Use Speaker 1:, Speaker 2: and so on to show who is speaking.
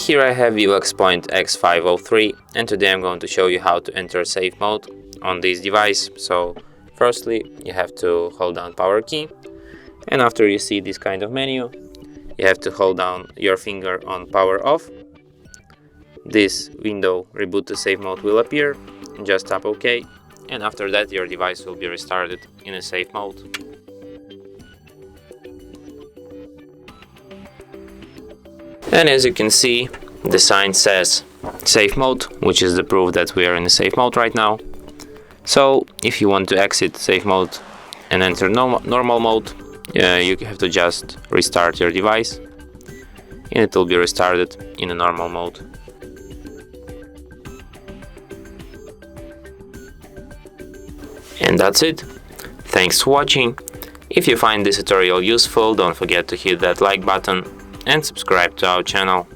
Speaker 1: Here I have VIVAX Point X503, and today I'm going to show you how to enter safe mode on this device. So firstly, you have to hold down power key, and after you see this kind of menu, you have to hold down your finger on power off. This window Reboot to safe mode will appear, just tap OK, and after that your device will be restarted in a safe mode. And as you can see, the sign says safe mode, which is the proof that we are in a safe mode right now. So if you want to exit safe mode and enter normal mode, you have to just restart your device and it will be restarted in a normal mode. And that's it. Thanks for watching. If you find this tutorial useful, don't forget to hit that like button and subscribe to our channel.